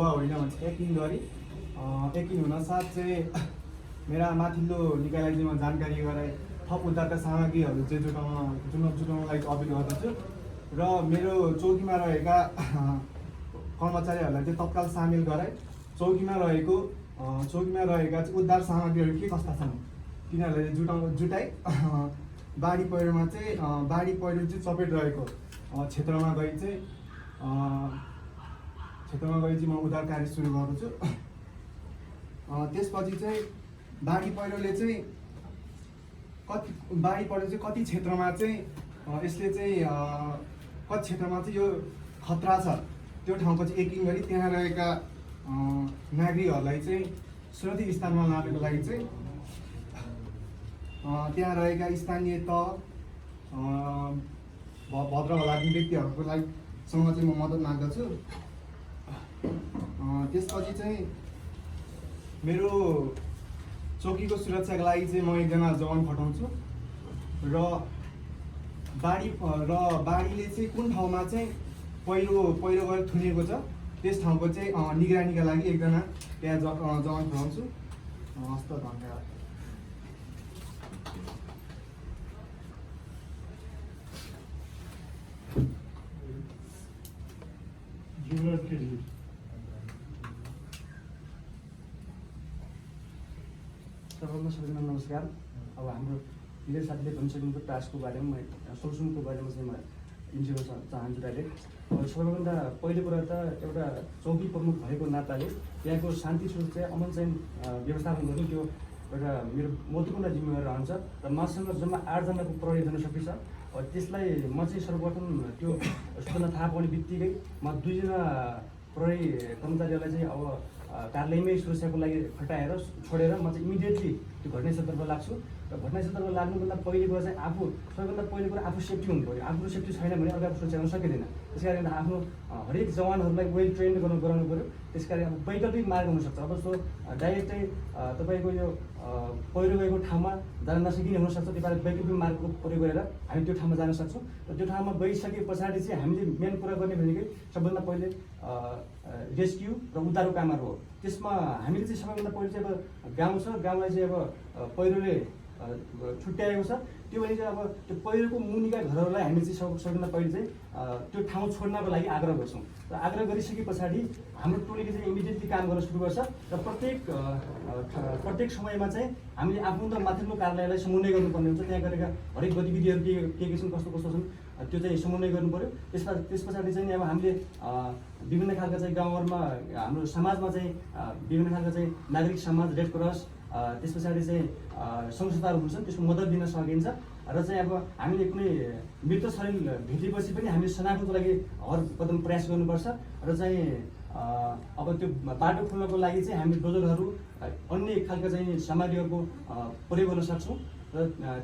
वा होइन भने चाहिँ यकिन गरी यकिन हुनसाथ चाहिँ मेरा माथिल्लो निकायलाई चाहिँ म जानकारी गराएँ, थप उद्धारका सामग्रीहरू चाहिँ जुटाउनलाई अपिल गर्दछु र मेरो चौकीमा रहेका कर्मचारीहरूलाई चाहिँ तत्काल सामेल गराए। चौकीमा रहेका चाहिँ उद्धार सामग्रीहरू के कस्ता छन् तिनीहरूलाई जुटाइ बाढी पहिरोमा चाहिँ चपेट रहेको क्षेत्रमा गई चाहिँ म उद्धार कार्य सुरु गर्दछु। त्यसपछि चाहिँ बाढी पहिरो चाहिँ कति क्षेत्रमा चाहिँ यसले चाहिँ कति क्षेत्रमा चाहिँ यो खतरा छ त्यो ठाउँको चाहिँ यकिन गरी त्यहाँ रहेका नागरिकहरूलाई चाहिँ सुरक्षित स्थानमा लानको लागि चाहिँ त्यहाँ रहेका स्थानीय तह भद्र लाग्ने व्यक्तिहरूको लागि सँग चाहिँ म मद्दत माग्दछु। त्यसपछि चाहिँ मेरो चौकीको सुरक्षाको लागि चाहिँ म एकजना जवान खटाउँछु र बाढीले चाहिँ कुन ठाउँमा चाहिँ पहिरो गएर थुनिएको छ त्यस ठाउँको चाहिँ निगरानीका लागि एकजना त्यहाँ जवान खटाउँछु। हस्त धन्यवाद। सबैजना नमस्कार। अब हाम्रो धेरै साथीले भनिसक्नुको टास्कको बारेमा सोल्युसनको बारेमा चाहिँ म इन्जिन चाहन्छु डाइरेक्ट। सबैभन्दा पहिलो कुरा त एउटा चौकी प्रमुख भएको नाताले त्यहाँको शान्ति सुरक्षा अमन चाहिँ व्यवस्थापन गर्नु त्यो एउटा मेरो महत्त्वपूर्ण जिम्मेवारी रहन्छ र मसँग जम्मा 8 जनाको प्रहरी जनशक्ति छ। त्यसलाई म चाहिँ सर्वप्रथम त्यो सूचना थाहा पाउने बित्तिकै म 2 जना प्रहरी कर्मचारीहरूलाई चाहिँ अब कार्यालयमै सुरक्षाको लागि खटाएर छोडेर म चाहिँ इमिडिएटली त्यो घटनास्थलतर्फ लाग्छु र घटनास्थलतर्फ लाग्नुभन्दा पहिलो कुरा चाहिँ सबैभन्दा पहिलो कुरा आफू सेफ्टी हुनु पऱ्यो। आफ्नो सेफ्टी छैन भने अर्को सुरक्षा गर्न सकिँदैन। त्यस कारण आफ्नो हरेक जवानहरूलाई वेल ट्रेन्ड गराउनु पऱ्यो। त्यस कारण अब वैकल्पिक मार्ग हुनसक्छ। अब जस्तो डाइरेक्टै तपाईँको यो पहिरो गएको ठाउँमा जान नसकिने हुनसक्छ। त्यो कारण वैकल्पिक मार्गको प्रयोग गरेर हामी त्यो ठाउँमा जान सक्छौँ र त्यो ठाउँमा गइसके पछाडि चाहिँ हामीले मेन कुरा गर्ने भनेकै सबभन्दा पहिले रेस्क्यु र उद्धारको कामहरू हो। त्यसमा हामीले चाहिँ सबैभन्दा पहिले चाहिँ अब गाउँ छ, गाउँलाई चाहिँ अब पहिरोले छुट्याएको छ। त्यो भने चाहिँ अब त्यो पहिरोको मुनिका घरहरूलाई हामी चाहिँ सबैभन्दा पहिले चाहिँ त्यो ठाउँ छोड्नको लागि आग्रह गर्छौँ र आग्रह गरिसके पछाडि हाम्रो टोलीले चाहिँ इमिडिएटली काम गर्न सुरु गर्छ र प्रत्येक समयमा चाहिँ हामीले आफ्नो त माथिल्लो कार्यालयलाई समन्वय गर्नुपर्ने हुन्छ। त्यहाँ गरेका हरेक गतिविधिहरू के छन् कस्तो छन् त्यो चाहिँ समन्वय गर्नु पऱ्यो। त्यस पछाडि चाहिँ अब हामीले विभिन्न खालका चाहिँ गाउँहरूमा हाम्रो समाजमा चाहिँ विभिन्न खालका चाहिँ नागरिक समाज, रेड क्रस, त्यस पछाडि चाहिँ संस्थाहरू हुन्छन्, त्यसको मद्दत दिन सकिन्छ र चाहिँ अब हामीले कुनै मृत शरीर भेटेपछि पनि हामीले शनाख्तको लागि हर कदम प्रयास गर्नुपर्छ र चाहिँ अब त्यो बाटो खोल्नको लागि चाहिँ हामी डोजरहरू अन्य खालका चाहिँ सामग्रीहरूको प्रयोग गर्न सक्छौँ र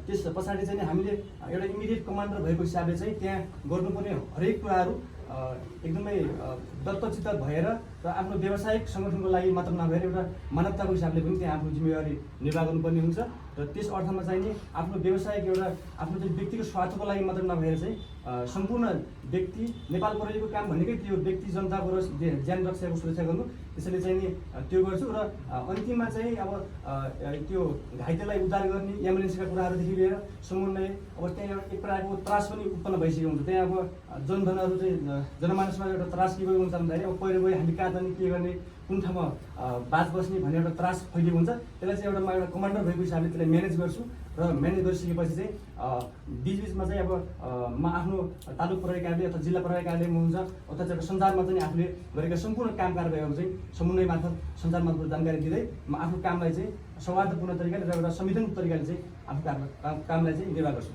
त्यस पछाडि चाहिँ हामीले एउटा इमिडिएट कमान्डर भएको हिसाबले चाहिँ त्यहाँ गर्नुपर्ने हरेक कुराहरू एकदमै दत्तचित्त भएर र आफ्नो व्यावसायिक सङ्गठनको लागि मात्र नभएर एउटा मानवताको हिसाबले पनि त्यहाँ आफ्नो जिम्मेवारी निर्वाह गर्नुपर्ने हुन्छ र त्यस अर्थमा चाहिँ नि आफ्नो व्यावसायिक एउटा आफ्नो चाहिँ व्यक्तिगत स्वार्थको लागि मात्र नभएर चाहिँ सम्पूर्ण व्यक्ति नेपाल प्रहरीको काम भनेकै त्यो व्यक्ति जनताको ज्यान रक्षाको सुरक्षा गर्नु। त्यसैले चाहिँ नि त्यो गर्छु र अन्तिममा चाहिँ अब त्यो घाइतेलाई उद्धार गर्ने एम्बुलेन्सका कुराहरूदेखि लिएर समन्वय अब त्यहाँ एक प्रकारको त्रास पनि उत्पन्न भइसकेको हुन्छ। त्यहाँ अब जनधनहरू चाहिँ जनमानसमा एउटा त्रास के गएको हुन्छ भन्दाखेरि अब पहिरो गयो हामी कहाँ जाने के गर्ने कुन ठाउँमा बाज बस्ने भन्ने एउटा त्रास फैलिएको हुन्छ। त्यसलाई चाहिँ म एउटा कमान्डर भएको हिसाबले त्यसलाई म्यानेज गर्छु र म्यानेज गरिसकेपछि चाहिँ बिचबिचमा चाहिँ अब म आफ्नो तालुक प्रहरी कार्यालय अथवा जिल्ला प्रहरी कार्यालयमा हुन्छ अथवा चाहिँ सञ्चारमा चाहिँ आफूले गरेका सम्पूर्ण काम कारबाहीहरू चाहिँ समन्वय मार्फत सञ्चार मार्फत जानकारी दिँदै म आफ्नो कामलाई चाहिँ सौहार्दपूर्ण तरिकाले र एउटा संविधानिक तरिकाले चाहिँ आफ्नो कामलाई चाहिँ निर्वाह गर्छु।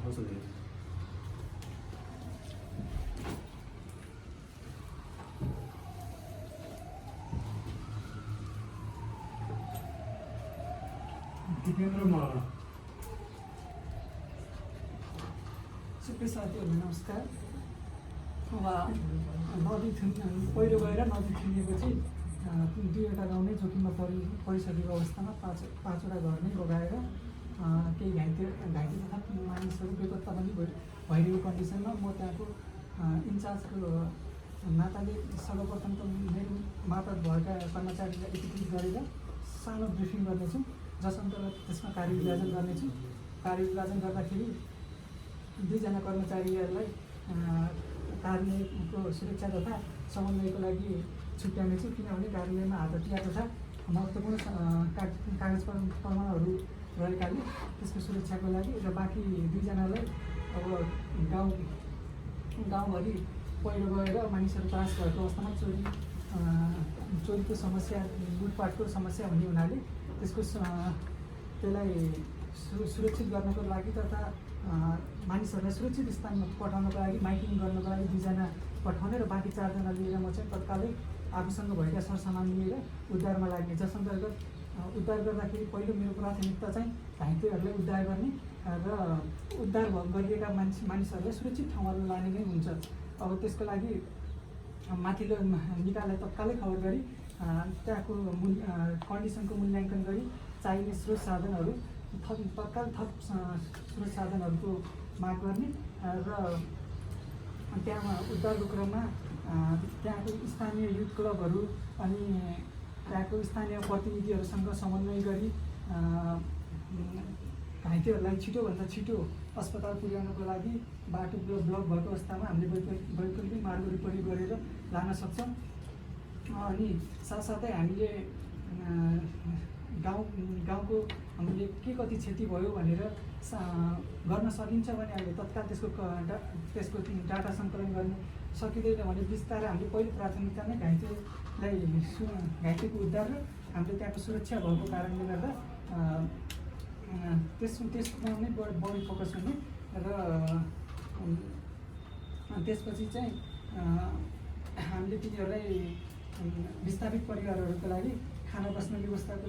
सबै साथीहरू नमस्कार। अब नदी पहिरो गएर नदी थुनिएपछि 2वटा गाउँ नै जोखिममा परिसकेको अवस्थामा पाँचवटा घर नै बगाएर केही घाइते तथा मानिसहरू बेपत्ता पनि भइरहेको कन्डिसनमा म त्यहाँको इन्चार्जको नाताले सर्वप्रथम त मेरो मार्फत भएका कर्मचारीलाई एकीकृत गरेर सानो ब्रिफिङ गर्नेछु, जस अन्तर्गत त्यसमा कार्यविभाजन गर्नेछु। कार्यविभाजन गर्दाखेरि 2 जना कर्मचारीहरूलाई कार्यालयको सुरक्षा तथा समन्वयको लागि छुट्याउनेछु, किनभने कार्यालयमा हात हतियार तथा महत्त्वपूर्ण कागज प्रमाणहरू रहेकाले त्यसको सुरक्षाको लागि। र बाँकी 2 जनालाई अब गाउँभरि पहिरो गएर मानिसहरू त्रास भएको अवस्थामा चोरीको समस्या, लुटपाटको समस्या हुने हुनाले त्यसलाई सुरक्षित गर्नको लागि तथा मानिसहरूलाई सुरक्षित स्थानमा पठाउनको लागि माइकिङ गर्नको लागि 2 जना पठाउने र बाँकी 4 जना लिएर म चाहिँ तत्कालै आफूसँग भएका सरसामान लिएर उद्धारमा लाग्ने। जस अन्तर्गत उद्धार गर्दाखेरि पहिलो मेरो प्राथमिकता चाहिँ घाइतेहरूलाई उद्धार गर्ने र उद्धार गरिएका मानिसहरूलाई सुरक्षित ठाउँमा लाने नै हुन्छ। अब त्यसको लागि माथिल्लो निकायलाई तत्कालै खबर गरी त्यहाँको कन्डिसनको मूल्याङ्कन गरी चाहिने स्रोत साधनहरू तत्काल थप स्रोत साधनहरूको माग गर्ने र त्यहाँ उद्धारको क्रममा त्यहाँको स्थानीय युथ क्लबहरू अनि त्यहाँको स्थानीय प्रतिनिधिहरूसँग समन्वय गरी घाइतेहरूलाई छिटोभन्दा छिटो अस्पताल पुर्याउनको लागि बाटो ब्लक भएको अवस्थामा हामीले वैकल्पिक मार्गहरू प्रयोग गरेर लान सक्छौँ। अनि साथसाथै हामीले गाउँको हामीले के कति क्षति भयो भनेर गर्न सकिन्छ भने हामीले तत्काल त्यसको डाटा सङ्कलन गर्न सकिँदैन भने बिस्तारै हामीले पहिलो प्राथमिकता नै घाइतेको उद्धार र हामीले त्यहाँको सुरक्षा भएको कारणले गर्दा त्यसमा नै बढी फोकस हुने र त्यसपछि चाहिँ हामीले तिनीहरूलाई विस्थापित परिवारहरूको लागि खाना बस्ने व्यवस्थाको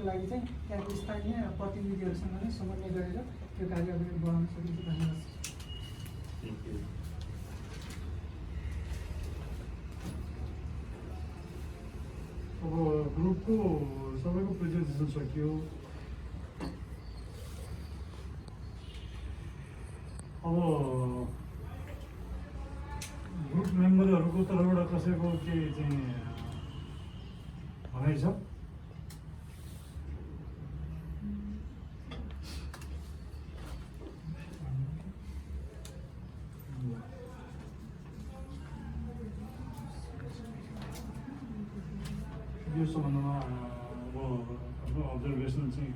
लागि चाहिँ त्यहाँको स्थानीय प्रतिनिधिहरूसँग नै समन्वय गरेर त्यो कार्य अगाडि बढाउन सकिन्छ। धन्यवाद। अब ग्रुपको सबैको प्रेजेन्टेसन सकियो। अब ग्रुप मेम्बरहरूको तर्फबाट कसैको के चाहिँ भनाइ छ? यो सम्बन्धमा म आफ्नो अब्जर्भेसन चाहिँ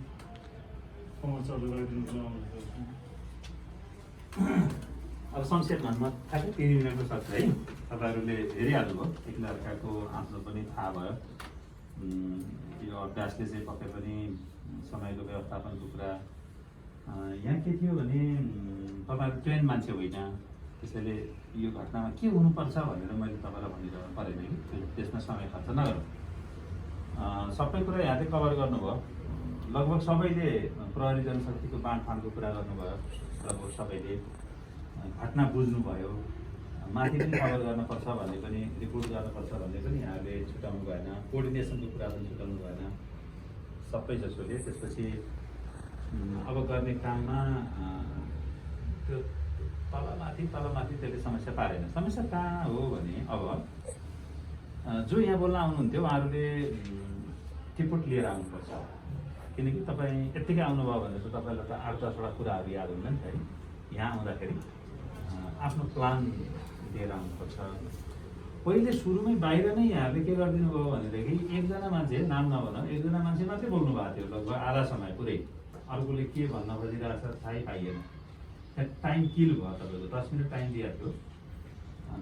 कमर्सले गरिदिनु चाहन्छु। अब संक्षेपमा म ठ्याक्कै 3 मिनटको सक्छ है। तपाईँहरूले हेरिहाल्नुभयो, एकअर्काको आफ्नो पनि थाहा भयो। यो अभ्यासले चाहिँ पक्कै पनि समयको व्यवस्थापनको कुरा। यहाँ के थियो भने तपाईँहरू ट्रेन मान्छे होइन, त्यसैले यो घटनामा के हुनुपर्छ भनेर मैले तपाईँलाई भनिरहनु परेन कि त्यसमा समय खर्च नगरौँ। सबै कुरा यहाँले कभर गर्नुभयो। लगभग सबैले प्रहरी जनशक्तिको बाँडफाँडको कुरा गर्नुभयो। लगभग सबैले घटना बुझ्नुभयो। माथि पनि कभर गर्नुपर्छ भन्ने पनि, रिपोर्ट गर्नुपर्छ भन्ने पनि यहाँले छुट्याउनु भएन। कोअर्डिनेसनको कुरा पनि छुट्याउनु भएन सबै जसोले। त्यसपछि अब गर्ने काममा त्यो तलमाथि त्यसले समस्या पारेन। समस्या कहाँ हो भने अब जो यहाँ बोल्न आउनुहुन्थ्यो उहाँहरूले टिपोट लिएर आउनुपर्छ। किनकि तपाईँ यत्तिकै आउनुभयो भने त तपाईँलाई त 8-10वटा कुराहरू याद हुँदैन है। यहाँ आउँदाखेरि आफ्नो प्लान लिएर आउनुपर्छ। पहिले सुरुमै बाहिर नै यहाँले के गरिदिनु भयो भनेदेखि एकजना मान्छे, नाम नभन, एकजना मान्छे मात्रै बोल्नु भएको थियो लगभग आधा समय पुरै। अर्कोले के भन्न खोजिरहेको छ थाहै पाइएन। त्यहाँ टाइम किल भयो। तपाईँको 10 मिनट टाइम दिएको थियो।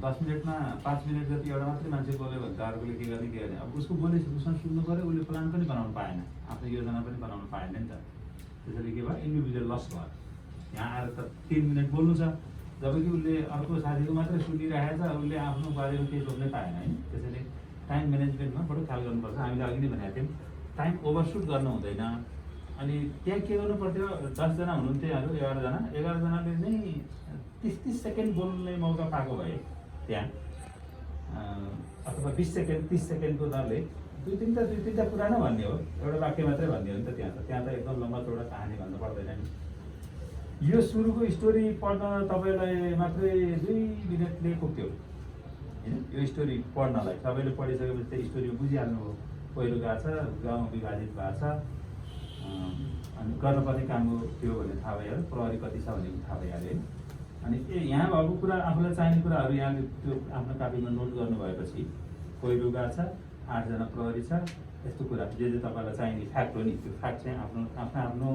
10 मिनटमा 5 मिनट जति एउटा मात्रै मान्छे बोल्यो भने त अर्कोले के गर्ने के गर्ने। अब उसको बोलेपछि उसमा सुन्नु पऱ्यो। उसले प्लान पनि बनाउनु पाएन, आफ्नो योजना पनि बनाउनु पाएन नि त। त्यसैले के भयो, इन्डिभिजुअल लस भयो। यहाँ आएर त 3 मिनट बोल्नु छ, जबकि उसले अर्को साथीको मात्रै सुनिरहेको छ। उसले आफ्नो बारेमा केही सोध्नै पाएन है। त्यसैले टाइम म्यानेजमेन्टमा बडो ख्याल गर्नुपर्छ। हामीले अघि नै भनेको थियौँ, टाइम ओभरसुट गर्नु हुँदैन। अनि त्यहाँ के गर्नु पर्थ्यो, 10 जना हुनुहुन्थ्यो, यहाँहरू 11 जना। 11 जनाले नै 30 सेकेन्ड बोल्ने मौका पाएको भए त्यहाँ, अथवा 20 सेकेन्ड 30 सेकेन्डको दरले दुई तिनवटा कुरा नै भन्ने हो। एउटा वाक्य मात्रै भन्ने हो नि त। त्यहाँ त एकदम लम्बा चौडा कहानी भन्नु पर्दैन नि। यो सुरुको स्टोरी पढ्न तपाईँलाई मात्रै 2 मिनटले पुग्थ्यो। होइन यो स्टोरी पढ्नलाई सबैले पढिसकेपछि त्यो स्टोरी बुझिहाल्नु हो पहिरो गएको छ गाउँ विभाजित भएको छ अनि गर्नुपर्ने काम हो त्यो भन्ने थाहा भइहाल्यो प्रहरी कति छ भनेको थाहा भइहाल्यो होइन अनि यहाँ भएको कुरा आफूलाई चाहिने कुराहरू यहाँले त्यो आफ्नो कापीमा नोट गर्नुभएपछि पहिरो गएको छ 8 जना प्रहरी छ यस्तो कुरा जे तपाईँलाई चाहिने फ्याक्ट हो नि त्यो फ्याक्ट चाहिँ आफ्नो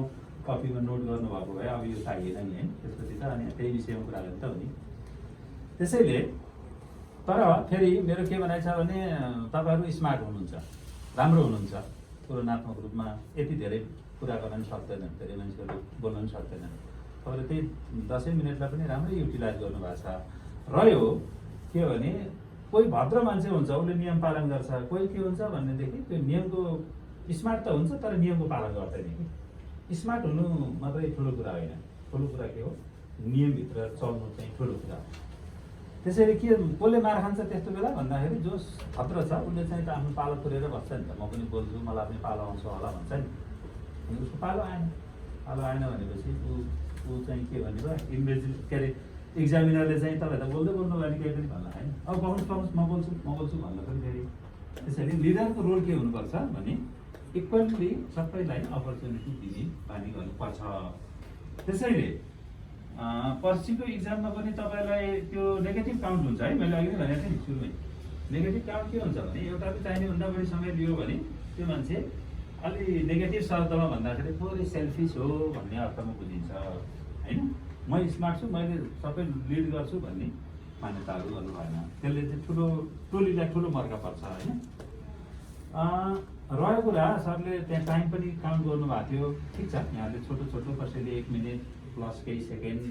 कपीमा नोट गर्नुभएको भए अब यो चाहिएन नि होइन त्यसपछि त अनि त्यही विषयमा कुरा गर्ने त हो नि त्यसैले तर फेरि मेरो के भनाइ छ भने तपाईँहरू स्मार्ट हुनुहुन्छ राम्रो हुनुहुन्छ तुलनात्मक रूपमा यति धेरै कुरा गर्न पनि सक्दैनन् धेरै मान्छेहरू बोल्न पनि सक्दैनन् तपाईँले त्यही 10 मिनटलाई पनि राम्रै युटिलाइज गर्नुभएको छ रह्यो के भने कोही भद्र मान्छे हुन्छ उसले नियम पालन गर्छ कोही के हुन्छ भनेदेखि त्यो नियमको स्मार्ट त हुन्छ तर नियमको पालन गर्दैन कि स्मार्ट हुनु मात्रै ठुलो कुरा होइन ठुलो कुरा के हो नियमभित्र चल्नु चाहिँ ठुलो कुरा हो त्यसैले के कसले मार खान्छ त्यस्तो बेला भन्दाखेरि जो भद्र छ उसले चाहिँ त आफ्नो पालो पुरेर बस्छ नि त म पनि बोल्छु मलाई पनि पालो आउँछ होला भन्छ नि अनि उसको पालो आएन भनेपछि ऊ चाहिँ के भने के अरे इक्जामिनरले चाहिँ तपाईँ त बोल्दै बोल्नु भयो नि केही पनि भन्नु होइन अब पाउनुहोस् म बोल्छु भन्दा पनि फेरि त्यसैले लिडरको रोल के हुनुपर्छ भने इक्वल्ली सबैलाई अपर्च्युनिटी दिने बानी गर्नुपर्छ त्यसैले पर्सिको इक्जाममा पनि तपाईँलाई त्यो नेगेटिभ काउन्ट हुन्छ है मैले अघि नै भनेको थिएँ नि सुरुमै नेगेटिभ काउन्ट के हुन्छ भने एउटाले चाहिने भन्दा बढी समय लियो भने त्यो मान्छे अलि नेगेटिभ शब्दमा भन्दाखेरि पुरै सेल्फिस हो भन्ने अर्थमा बुझिन्छ होइन म स्मार्ट छु मैले सबै लिड गर्छु भन्ने मान्यताहरू गर्नु भएन त्यसले चाहिँ टोलीलाई ठुलो मर्का पर्छ होइन रह्यो कुरा सरले त्यहाँ टाइम पनि काउन्ट गर्नुभएको थियो ठिक छ यहाँले छोटो कसैले 1 मिनट प्लस केही सेकेन्ड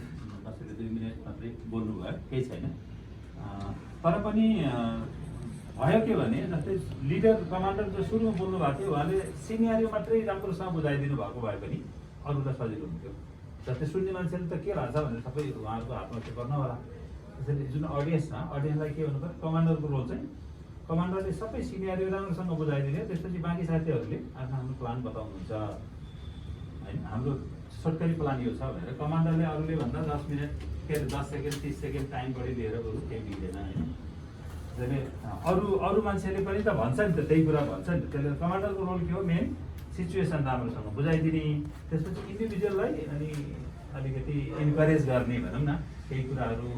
कसैले 2 मिनट मात्रै बोल्नुभयो केही छैन तर पनि भयो के भने जस्तै लिडर कमान्डर जो सुरुमा बोल्नु भएको थियो उहाँले सिनियरियो मात्रै राम्रोसँग बुझाइदिनु भएको भए पनि अरूलाई सजिलो हुन्थ्यो जस्तै सुन्ने मान्छेले त के लाग्छ भनेर सबै उहाँहरूको हातमा चाहिँ गर्न होला त्यसैले जुन अडियन्स छ अडियन्सलाई के भन्नु पर्यो कमान्डरको रोल चाहिँ कमान्डरले सबै सिनियरियो राम्रोसँग बुझाइदिने त्यसपछि बाँकी साथीहरूले आफ्नो प्लान बताउनुहुन्छ होइन हाम्रो छोटकरी प्लान यो छ भनेर कमान्डरले अरूले भन्दा 10 मिनट के अरे 10 सेकेन्ड 30 सेकेन्ड टाइम बढी लिएर बरु केही मिल्दैन होइन त्यसैले अरू मान्छेले पनि त भन्छ नि त त्यही कुरा भन्छ नि त त्यसले कमान्डरको रोल के हो मेन सिचुएसन राम्रोसँग बुझाइदिने त्यसपछि इन्डिभिजुअललाई अनि अलिकति इन्करेज गर्ने भनौँ न केही कुराहरू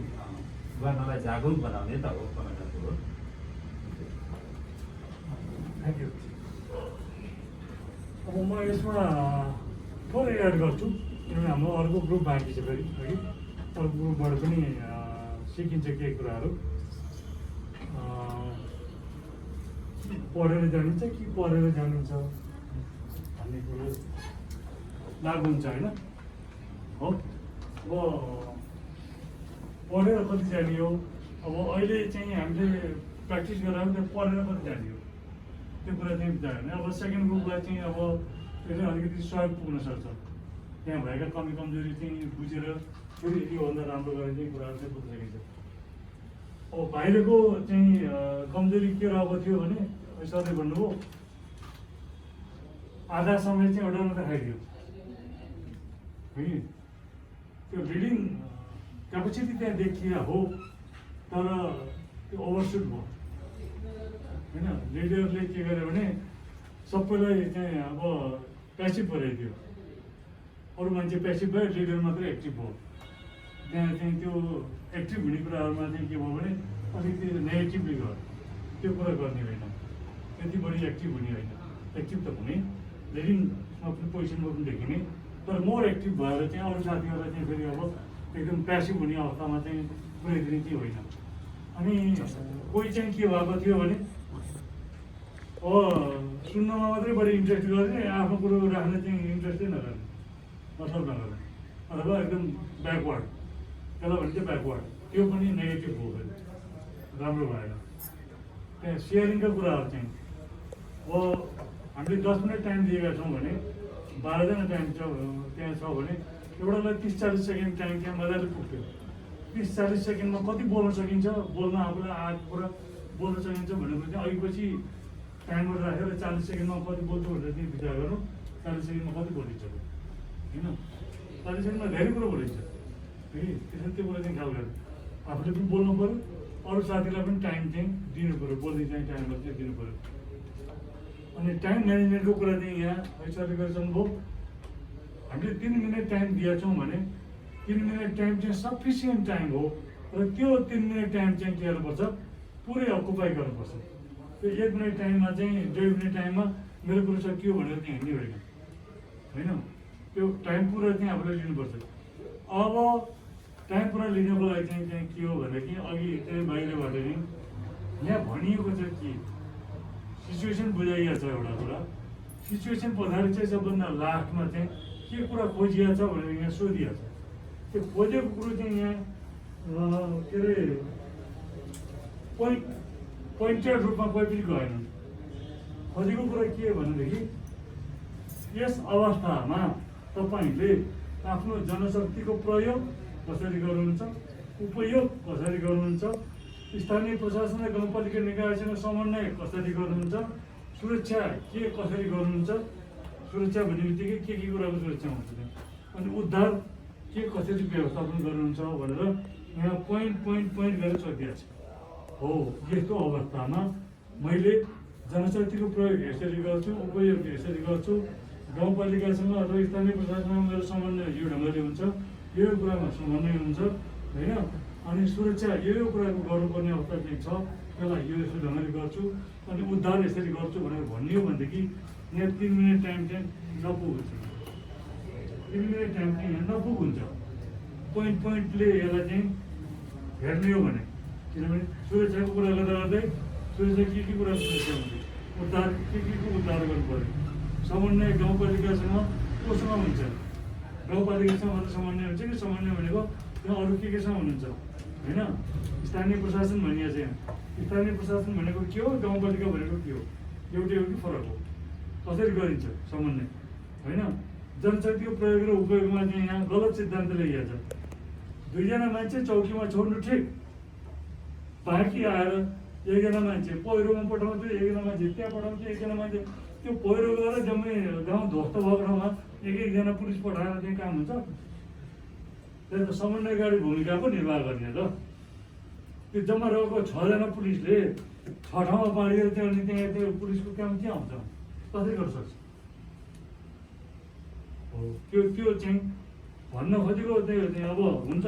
गर्नलाई जागरुक बनाउने त हो कमान्डरको रोल थ्याङ्क यू अब म यसमा थोरै एड गर्छु किनभने हाम्रो अर्को ग्रुप बाँकी छ फेरि है अर्को ग्रुपबाट पनि सिकिन्छ केही कुराहरू पढेर जानिन्छ कि पढेर जानिन्छ भन्ने कुरो लागु हुन्छ होइन हो अब पढेर कति जानियो अब अहिले चाहिँ हामीले प्र्याक्टिस गरेर पढेर कति जानियो त्यो कुरा चाहिँ जाने अब सेकेन्ड ग्रुपलाई चाहिँ अब त्यसले अलिकति सहयोग पुग्न सक्छ त्यहाँ भएका कमी कमजोरी चाहिँ बुझेर फेरि योभन्दा राम्रो गर्ने चाहिँ कुराहरू चाहिँ बुझ्न सकिन्छ अब बाहिरको चाहिँ कमजोरी के रहेको थियो भने सरले भन्नुभयो आधा समय चाहिँ एउटा मात्रै खाइदियो है त्यो रिडिङ क्यापेसिटी त्यहाँ देखिया हो तर त्यो ओभरसुट भयो होइन लिडरले के गर्यो भने सबैलाई चाहिँ अब प्यासिभ बनाइदियो अरू मान्छे प्यासिभ भयो लिडर मात्रै एक्टिभ भयो त्यहाँ चाहिँ त्यो एक्टिभ हुने कुराहरूमा चाहिँ के भयो भने अलिकति नेगेटिभली गयो त्यो कुरा गर्ने होइन त्यति बढी एक्टिभ हुने होइन एक्टिभ त हुने लिडिङमा पनि पोजिसनमा पनि देखिने तर मोर एक्टिभ भएर चाहिँ अरू साथीहरूलाई चाहिँ फेरि अब एकदम प्यासिभ हुने अवस्थामा चाहिँ पुर्याइदिने चाहिँ होइन अनि कोही चाहिँ के भएको थियो भने अब सुन्नमा मात्रै बढी इन्ट्रेस्ट गर्ने आफ्नो कुरो राख्न चाहिँ इन्ट्रेस्टै नगर्ने मतलब नगर्ने अथवा एकदम ब्याकवर्ड त्यसलाई भन्छ ब्याकवर्ड त्यो पनि नेगेटिभ हो फेरि राम्रो भएन त्यहाँ सेयरिङका कुराहरू चाहिँ अब हामीले 10 मिनट टाइम दिएका छौँ भने 12 जना टाइम छ त्यहाँ छ भने एउटालाई 30-40 सेकेन्ड टाइम त्यहाँ मजाले पुग्थ्यो 30-40 सेकेन्डमा कति बोल्न सकिन्छ बोल्न आफूलाई आएको कुरा बोल्न सकिन्छ भनेपछि चाहिँ अघिपछि टाइमर राखेर 40 सेकेन्डमा कति बोल्छु भनेर चाहिँ विचार गरौँ 40 सेकेन्डमा कति बोलिन्छ होइन 40 सेकेन्डमा धेरै कुरो बोलिन्छ है त्यसरी त्यो कुरा चाहिँ ख्याल गर्नु आफूले पनि बोल्नु पऱ्यो अरू साथीलाई पनि टाइम चाहिँ दिनु पऱ्यो, बोल्ने चाहिँ टाइममा चाहिँ दिनु पऱ्यो। अनि टाइम म्यानेजमेन्टको कुरा चाहिँ यहाँ सरले गर्नुभयो, हामीले 3 मिनट टाइम दिएका छौँ भने 3 मिनट टाइम चाहिँ सफिसियन्ट टाइम हो र त्यो 3 मिनट टाइम चाहिँ के गर्नुपर्छ, पुरै अकुपाई गर्नुपर्छ। त्यो 1 मिनट टाइममा चाहिँ 1.5 मिनट टाइममा मेरो कुरो सकियो भनेर चाहिँ हिँड्ने होइन, होइन। त्यो टाइम पुरा चाहिँ आफूले लिनुपर्छ। अब टाइम पुरा लिनको लागि चाहिँ के हो भनेदेखि अघि चाहिँ बाहिरबाट नि यहाँ भनिएको छ कि सिचुएसन बुझाइएको छ एउटा कुरा, सिचुएसन पछाडि चाहिँ सबभन्दा लास्टमा चाहिँ के कुरा खोजिएको छ भनेर यहाँ सोधिएको छ। त्यो खोजेको कुरो चाहिँ यहाँ के अरे पोइन्टेड रूपमा कोही पनि गएन। खोजेको कुरा के हो भनेदेखि यस अवस्थामा तपाईँले आफ्नो जनशक्तिको प्रयोग कसरी गर्नुहुन्छ, उपयोग कसरी गर्नुहुन्छ, स्थानीय प्रशासन र गाउँपालिका निकायसँग समन्वय कसरी गर्नुहुन्छ, सुरक्षा के कसरी गर्नुहुन्छ। सुरक्षा भन्ने बित्तिकै के कुराको सुरक्षा हुन्छ त्यहाँ, अनि उद्धार के कसरी व्यवस्थापन गर्नुहुन्छ भनेर यहाँ पोइन्ट गरेर सोधिएको छ। हो, यस्तो अवस्थामा मैले जनशक्तिको प्रयोग यसरी गर्छु, उपयोग यसरी गर्छु, गाउँपालिकासँग अथवा स्थानीय प्रशासनमा मेरो समन्वय यो ढङ्गले हुन्छ, यो कुरामा समन्वय हुन्छ, होइन। अनि सुरक्षा यो कुराको गर्नुपर्ने अवस्था चाहिँ छ, त्यसलाई यो यस्तो ढङ्गले गर्छु, अनि उद्धार यसरी गर्छु भनेर भनियो भनेदेखि यहाँ 3 मिनट टाइम चाहिँ नपुग हुन्छ। 3 मिनट टाइम चाहिँ यहाँ नपुग हुन्छ। पोइन्टले यसलाई चाहिँ हेर्ने हो भने, किनभने सुरक्षाको कुरा गर्दा गर्दै सुरक्षा के कुराको सुरक्षा हुन्छ, उद्धार के को उद्धार गर्नु पऱ्यो, समन्वय गाउँपालिकासँग कोसँग हुन्छ, गाउँपालिकासँग मात्र समन्वय हुन्छ कि समन्वय भनेको त्यहाँ अरू केसँग हुनुहुन्छ, होइन। स्थानीय प्रशासन भनिएको छ यहाँ, स्थानीय प्रशासन भनेको के हो, गाउँपालिका भनेको के हो, एउटै हो कि फरक हो, कसरी गरिन्छ समन्वय, होइन। जनशक्तिको प्रयोग र उपयोगमा चाहिँ यहाँ गलत सिद्धान्त ल्याइएको छ। 2 जना मान्छे चौकीमा छोड्नु ठिक, बाँकी आएर 1 जना मान्छे पहिरोमा पठाउँथ्यो, 1 जना मान्छे त्यहाँ पठाउँथ्यो, 1 जना मान्छे त्यो पहिरो गरेर जम्मै गाउँ ध्वस्त भएको ठाउँमा 1 जना पुलिस पठाएर चाहिँ काम हुन्छ। त्यही त समन्वयकारी भूमिका पो निर्वाह गर्ने त। त्यो जम्मा रहेको 6 जना पुलिसले 6 ठाउँमा बाँडेर त्यो अनि त्यहाँ त्यो पुलिसको काम के आउँछ, कसरी गर्न सक्छ? हो, त्यो चाहिँ भन्न खोजेको त्यही हो। त्यहाँ अब हुन्छ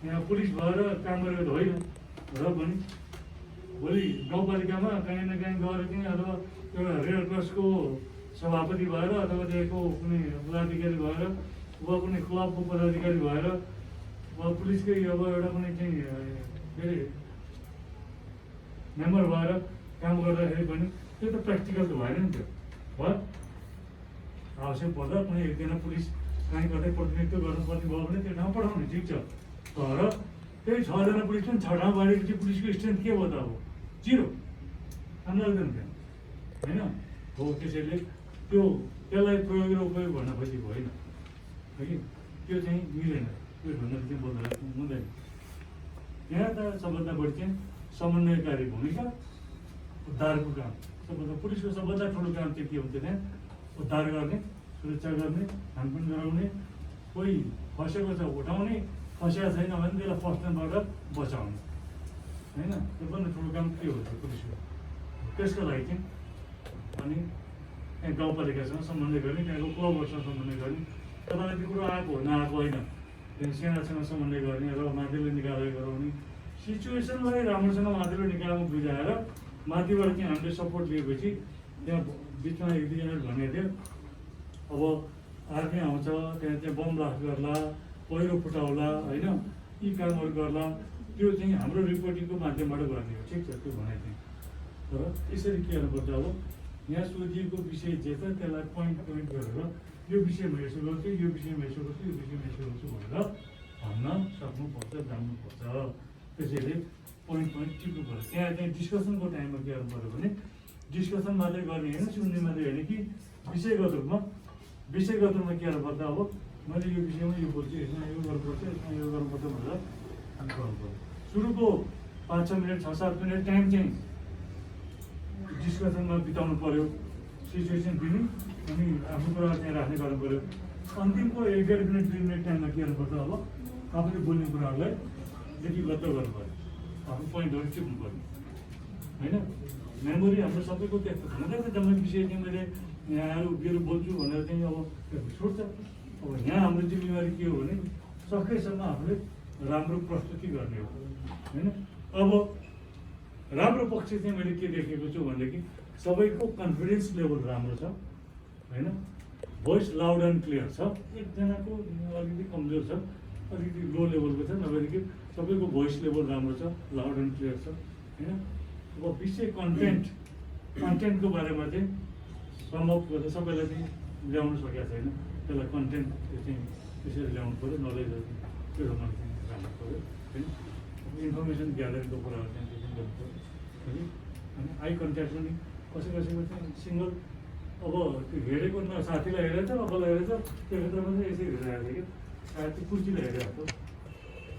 यहाँ पुलिस भएर काम गरेको त होइन, र पनि भोलि गाउँपालिकामा काहीँ न काहीँ गएर चाहिँ अथवा एउटा रेड क्रसको सभापति भएर अथवा त्यहाँको कुनै पदाधिकारी भएर वा कुनै क्लबको पदाधिकारी भएर वा पुलिसकै अब एउटा कुनै चाहिँ के अरे मेम्बर भएर काम गर्दाखेरि पनि त्यो त प्र्याक्टिकल त भएन नि। त्यो भयो, आवश्यक पर्दा कुनै 1 जना पुलिस काहीँ कतै प्रतिनिधित्व गर्नुपर्ने भयो भने त्यो ठाउँ पठाउने ठिक छ, तर त्यही 6 जना पुलिस पनि 6 ठाउँ बाँडेपछि पुलिसको स्ट्रेन्थ के भयो त? अब 0, काम लाग्दैन त्यहाँ, होइन। हो, त्यसैले त्यसलाई प्रयोग र उपयोग भन्न खोजेको होइन, है कि त्यो चाहिँ मिलेन, त्यो भन्दा चाहिँ बोल्दा हुँदैन। यहाँ त सबभन्दा बढी चाहिँ समन्वयकारी भूमिका, उद्धारको काम, सबभन्दा पुलिसको सबभन्दा ठुलो काम चाहिँ के हुन्छ त्यहाँ, उद्धार गर्ने, सुरक्षा गर्ने, खानपिन गराउने, कोही फसेको छ उठाउने, फसेको छैन भने त्यसलाई फस्नबाट बचाउने, होइन। त्योभन्दा ठुलो काम के हो पुलिसको? त्यसको लागि चाहिँ अनि त्यहाँ गाउँपालिकासँग समन्वय गर्ने, त्यहाँको क्लबहरूसँग समन्वय गर्ने, तपाईँलाई त्यो कुरो आएको हो नआएको होइन, त्यहाँ सेनासँग समन्वय गर्ने र माथिल्लो निकाय गराउने, सिचुएसनलाई राम्रोसँग माथिल्लो निकायमा बुझाएर माथिबाट चाहिँ हामीले सपोर्ट दिएपछि त्यहाँ बिचमा 1-2 जना भनेको थियो अब आर्मी आउँछ, त्यहाँ बम ब्लास्ट गर्ला, पहिरो फुटाउला, होइन, यी कामहरू गर्ला, त्यो चाहिँ हाम्रो रिपोर्टिङको माध्यमबाट गर्ने हो, ठिक छ, त्यो भनेको थिएँ। तर यसरी के गर्नुपर्छ, अब यहाँ सोधिएको विषय जे छ त्यसलाई पोइन्ट गरेर यो विषयमा यसो गर्छु, यो विषयमा यसो गर्छु, यो विषयमा यसो गर्छु भनेर भन्न सक्नुपर्छ, जान्नुपर्छ। त्यसैले पोइन्ट टिप्नु पर्छ। त्यहाँ चाहिँ डिस्कसनको टाइममा के गर्नु पऱ्यो भने डिस्कसन मात्रै गर्ने होइन, सुन्ने मात्रै होइन कि विषयगत रूपमा के गर्नुपर्छ, अब मैले यो विषयमा यो बोल्छु, यसमा यो गर्नुपर्छ, यसमा यो गर्नुपर्छ भनेर गर्नु पऱ्यो। सुरुको 5-6 मिनट 6-7 मिनट टाइम चाहिँ डिस्कसनमा बिताउनु पऱ्यो, सिचुएसन दिने अनि आफ्नो कुरा चाहिँ राख्ने गर्नु पऱ्यो। अन्तिमको 1-1.5 मिनट 2 मिनट टाइममा के गर्नुपर्छ, अब आफूले बोल्ने कुराहरूलाई लिपिबद्ध गर्नु पऱ्यो, आफ्नो पोइन्टहरू टिप्नु पर्ने होइन। मेमोरी हाम्रो सबैको त्यस्तो हुन त जम्मै विषय चाहिँ मैले यहाँ आएर उभिएर बोल्छु भनेर चाहिँ अब छोड्छ। अब यहाँ हाम्रो जिम्मेवारी के हो भने सकेसम्म आफूले राम्रो प्रस्तुति गर्ने हो होइन। अब राम्रो पक्ष चाहिँ मैले के देखेको छु भनेदेखि सबैको कन्फिडेन्स लेभल राम्रो छ होइन। भोइस लाउड एन्ड क्लियर छ, एकजनाको अलिकति कमजोर छ, अलिकति लो लेभलको छ, नभएदेखि सबैको भोइस लेभल राम्रो छ, लाउड एन्ड क्लियर छ होइन। अब विषय कन्टेन्टको बारेमा चाहिँ सम्भव गर्दा सबैलाई चाहिँ ल्याउनु सकेको छैन। त्यसलाई कन्टेन्ट चाहिँ त्यसरी ल्याउनु पऱ्यो, नलेजहरू त्यो मैले चाहिँ राख्नु पऱ्यो होइन। इन्फर्मेसन ग्यादरिङको कुराहरू चाहिँ त्यो पनि गर्नु पऱ्यो है। अनि आई कन्ट्याक्ट पनि कसैको चाहिँ सिङ्गल अब त्यो हेरेको न साथीलाई हेरेछ अबलाई हेरेछ त्यो क्षेत्रमा चाहिँ यसरी हेरिरहेको थियो कि सायद त्यो कुर्सीलाई हेरिरहेको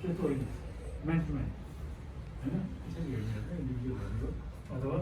त्यस्तो होइन, म्यान टु म्यान होइन। त्यसरी हेर्ने इन्डिभिजुअल भनेको अथवा